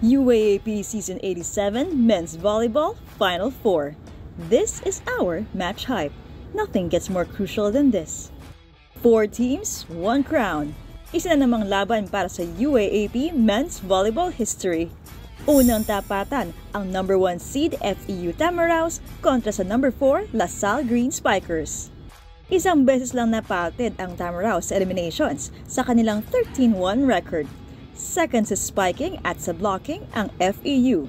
UAAP Season 87 Men's Volleyball Final 4. This is our match hype. Nothing gets more crucial than this. 4 teams, 1 crown. Isa na namang laban para sa UAAP Men's Volleyball history. Unang tapatan, ang number 1 seed FEU Tamaraws kontra sa number 4 LaSalle Green Spikers. Isang beses lang napatid ang Tamaraws sa eliminations sa kanilang 13-1 record. Second sa spiking at sa blocking ang FEU.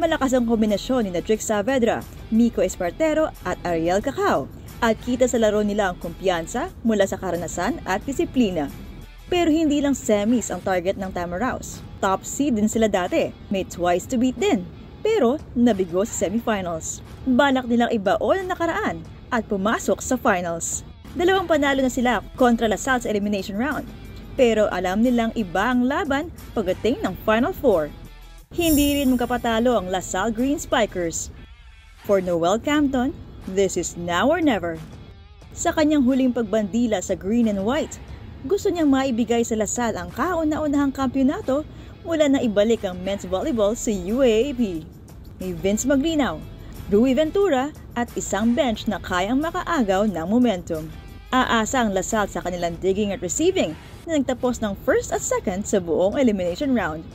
Malakas ang kombinasyon ni Trix Saavedra, Miko Espartero at Ariel Cacao at kita sa laro nila ang kumpiyansa mula sa karanasan at disiplina. Pero hindi lang semis ang target ng Tamaraws. Top seed din sila dati, may twice to beat din. Pero nabigo sa semifinals. Balak nilang ibaon ang nakaraan at pumasok sa finals. 2 panalo na sila kontra LaSalle sa elimination round. Pero alam nilang iba ang laban pagdating ng Final 4. Hindi rin magkapatalo ang LaSalle Green Spikers. For Noel Campton, this is now or never. Sa kanyang huling pagbandila sa green and white, gusto niyang maibigay sa LaSalle ang kauna-unahang kampyonato mula na ibalik ang men's volleyball sa UAAP. May Vince Maglinaw, Rui Ventura at isang bench na kayang makaagaw ng momentum. Aasa ang LaSalle sa kanilang digging at receiving na nagtapos ng first at second sa buong elimination round.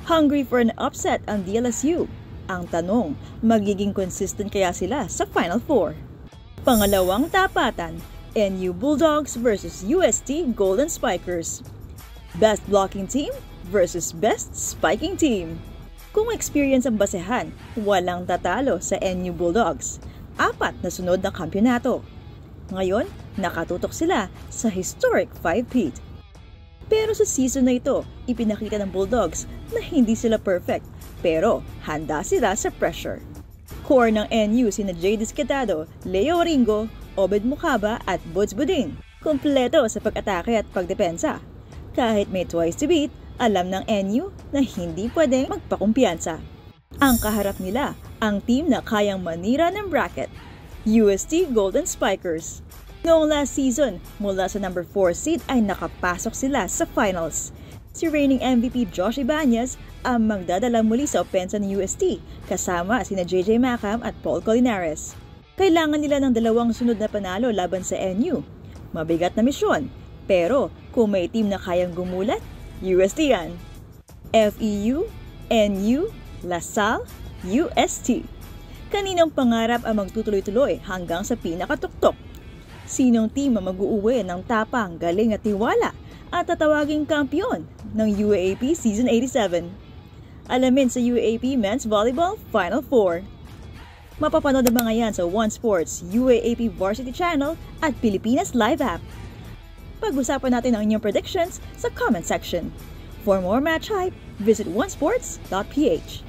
Hungry for an upset ang DLSU. Ang tanong, magiging consistent kaya sila sa Final 4? Pangalawang tapatan, NU Bulldogs versus UST Golden Spikers. Best blocking team versus best spiking team. Kung experience ang basehan, walang tatalo sa NU Bulldogs. 4 na sunod na kampyonato. Ngayon, nakatutok sila sa historic 5-peat. Pero sa season na ito, ipinakita ng Bulldogs na hindi sila perfect, pero handa sila sa pressure. Core ng NU sina Jay Discatado, Leo Ringo, Obed Mukaba at Buds Budin. Kompleto sa pag-atake at pagdepensa. Kahit may twice to beat, alam ng NU na hindi pwedeng magpakumpiyansa. Ang kaharap nila, ang team na kayang manira ng bracket, UST Golden Spikers. Noong last season, mula sa number 4 seed ay nakapasok sila sa finals. Si reigning MVP Josh Ibanez ang magdadala muli sa opensa ng UST kasama sina JJ Macam at Paul Colinares. Kailangan nila ng 2 sunod na panalo laban sa NU. Mabigat na misyon, pero kung may team na kayang gumulat, UST yan. FEU, NU, LaSalle, UST. Kaninong pangarap ang magtutuloy-tuloy hanggang sa pinakatuktok? Sinong team ang mag-uuwi ng tapang, galing at tiwala at tatawaging kampiyon ng UAAP Season 87? Alamin sa UAAP Men's Volleyball Final 4. Mapapanood ang mga yan sa One Sports, UAAP Varsity Channel at Pilipinas Live App. Pag-usapan natin ang inyong predictions sa comment section. For more match hype, visit onesports.ph.